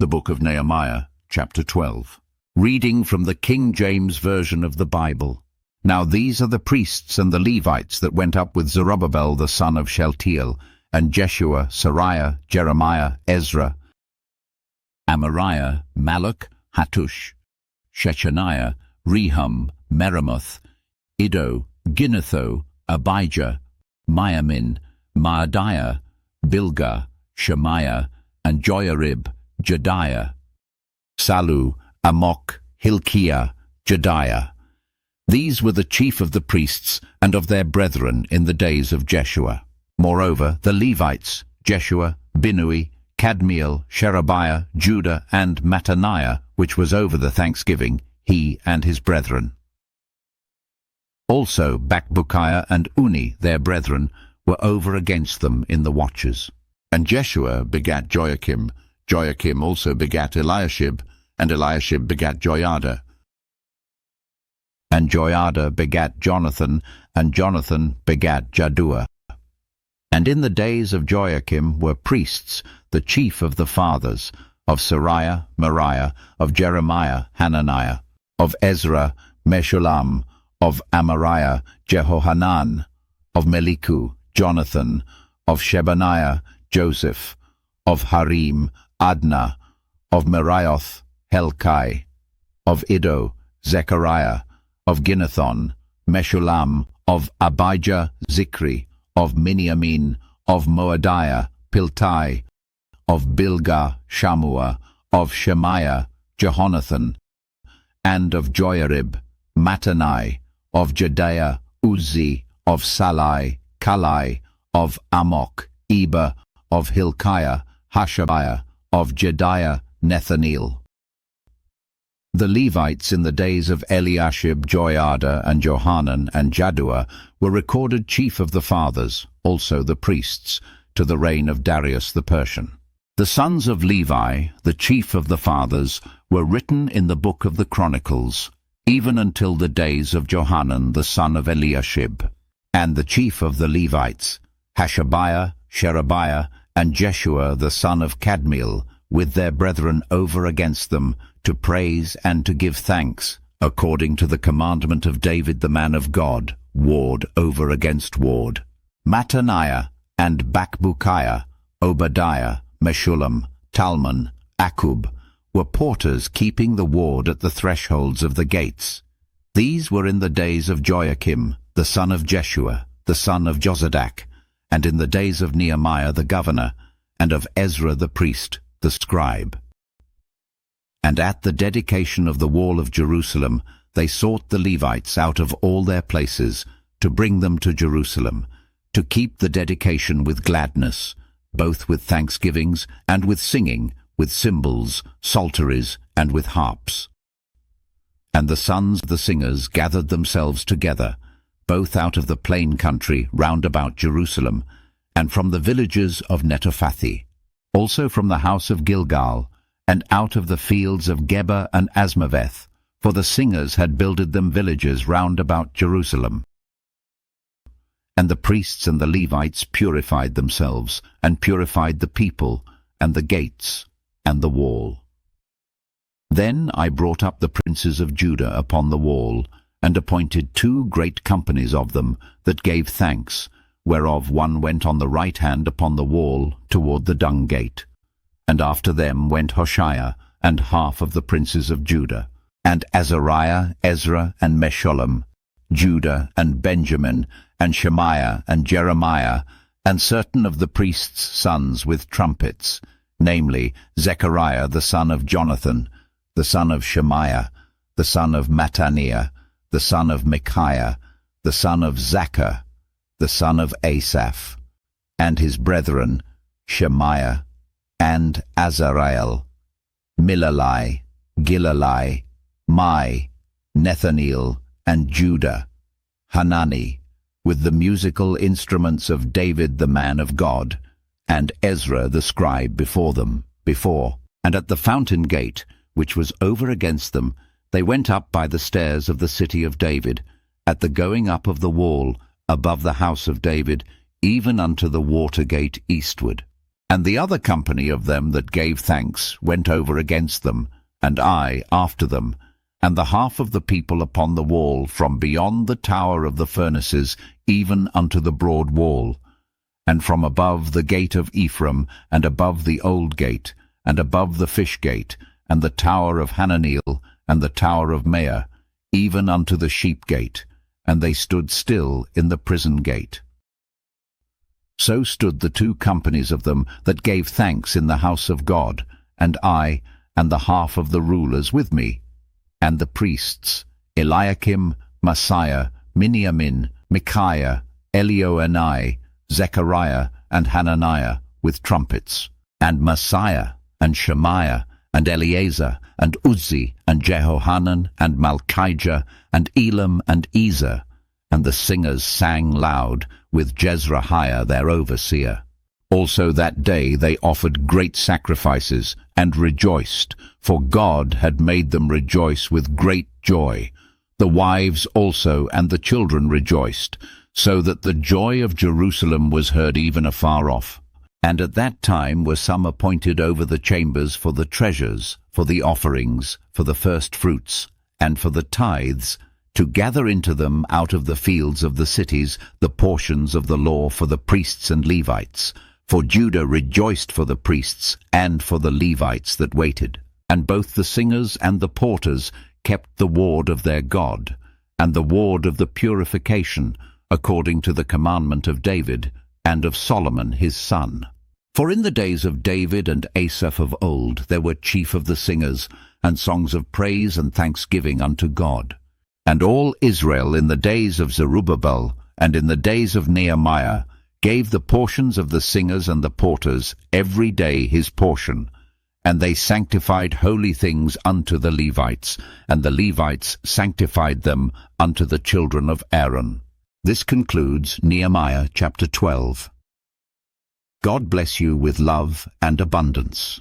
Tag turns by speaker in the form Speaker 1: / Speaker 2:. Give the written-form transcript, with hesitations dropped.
Speaker 1: The Book of Nehemiah, chapter 12. Reading from the King James Version of the Bible. Now these are the priests and the Levites that went up with Zerubbabel the son of Shealtiel, and Jeshua, Seraiah, Jeremiah, Ezra, Amariah, Malluch, Hattush, Shechaniah, Rehum, Meremoth, Iddo, Ginnetho, Abijah, Miamin, Maadiah, Bilgah, Shemaiah, and Joiarib, Jedaiah, Sallu, Amok, Hilkiah, Jedaiah. These were the chief of the priests and of their brethren in the days of Jeshua. Moreover, the Levites, Jeshua, Binnui, Kadmiel, Sherebiah, Judah, and Mattaniah, which was over the thanksgiving, he and his brethren. Also Bakbukiah and Unni, their brethren, were over against them in the watches. And Jeshua begat Joiakim, Joiakim also begat Eliashib, and Eliashib begat Joiada. And Joiada begat Jonathan, and Jonathan begat Jaddua. And in the days of Joiakim were priests, the chief of the fathers, of Seraiah, Amariah, of Jeremiah, Hananiah, of Ezra, Meshullam, of Amariah, Jehohanan, of Meliku, Jonathan, of Shebaniah, Joseph, of Harim, Adnah, of Meremoth, Hilkiah, of Iddo, Zechariah, of Ginnethon, Meshullam, of Abijah, Zikri, of Miamin, of Maadiah, Piltai, of Bilgah, Shammua, of Shemaiah, Jehonathan, and of Joiarib, Mattaniah, of Jedaiah, Uzzi, of Sallu, Kalai, of Amok, Eber, of Hilkiah, Hashabiah, of Jedaiah, Nethaneel. The Levites in the days of Eliashib, Joiada, and Johanan, and Jaddua were recorded chief of the fathers, also the priests, to the reign of Darius the Persian. The sons of Levi, the chief of the fathers, were written in the book of the Chronicles, even until the days of Johanan the son of Eliashib. And the chief of the Levites, Hashabiah, Sherebiah, and Jeshua the son of Kadmiel, with their brethren over against them, to praise and to give thanks, according to the commandment of David the man of God, ward over against ward. Mattaniah and Bakbukiah, Obadiah, Meshullam, Talmon, Akkub, were porters keeping the ward at the thresholds of the gates. These were in the days of Joiakim, the son of Jeshua, the son of Jozadak, and in the days of Nehemiah the governor, and of Ezra the priest, the scribe. And at the dedication of the wall of Jerusalem, they sought the Levites out of all their places, to bring them to Jerusalem, to keep the dedication with gladness, both with thanksgivings and with singing, with cymbals, psalteries, and with harps. And the sons of the singers gathered themselves together, both out of the plain country round about Jerusalem, and from the villages of Netophathi, also from the house of Gilgal, and out of the fields of Geba and Asmaveth, for the singers had builded them villages round about Jerusalem. And the priests and the Levites purified themselves, and purified the people, and the gates, and the wall. Then I brought up the princes of Judah upon the wall, and appointed 2 great companies of them, that gave thanks, whereof one went on the right hand upon the wall toward the dung gate. And after them went Hoshea, and half of the princes of Judah, and Azariah, Ezra, and Meshullam, Judah, and Benjamin, and Shemaiah, and Jeremiah, and certain of the priests' sons with trumpets, namely Zechariah the son of Jonathan, the son of Shemaiah, the son of Mattaniah, the son of Micaiah, the son of Zaccur, the son of Asaph, and his brethren, Shemaiah, and Azareel, Milalai, Gilalai, Mai, Nethaneel, and Judah, Hanani, with the musical instruments of David the man of God, and Ezra the scribe before them, and at the fountain gate, which was over against them, they went up by the stairs of the city of David, at the going up of the wall, above the house of David, even unto the water gate eastward. And the other company of them that gave thanks went over against them, and I after them, and the half of the people upon the wall from beyond the tower of the furnaces even unto the broad wall, and from above the gate of Ephraim, and above the old gate, and above the fish gate, and the tower of Hananiel, and the tower of Meah, even unto the sheep gate, and they stood still in the prison gate. So stood the two companies of them that gave thanks in the house of God, and I, and the half of the rulers with me, and the priests, Eliakim, Maaseiah, Miamin, Micaiah, Elioenai, Zechariah, and Hananiah, with trumpets, and Maaseiah, and Shemaiah, and Eleazar, and Uzzi, and Jehohanan, and Malchijah, and Elam, and Ezer. And the singers sang loud, with Jezreiah their overseer. Also that day they offered great sacrifices, and rejoiced, for God had made them rejoice with great joy. The wives also and the children rejoiced, so that the joy of Jerusalem was heard even afar off. And at that time were some appointed over the chambers for the treasures, for the offerings, for the first fruits, and for the tithes, to gather into them out of the fields of the cities the portions of the law for the priests and Levites. For Judah rejoiced for the priests and for the Levites that waited. And both the singers and the porters kept the ward of their God, and the ward of the purification, according to the commandment of David, and of Solomon his son. For in the days of David and Asaph of old there were chief of the singers, and songs of praise and thanksgiving unto God. And all Israel in the days of Zerubbabel, and in the days of Nehemiah, gave the portions of the singers and the porters every day his portion. And they sanctified holy things unto the Levites, and the Levites sanctified them unto the children of Aaron. This concludes Nehemiah chapter 12. God bless you with love and abundance.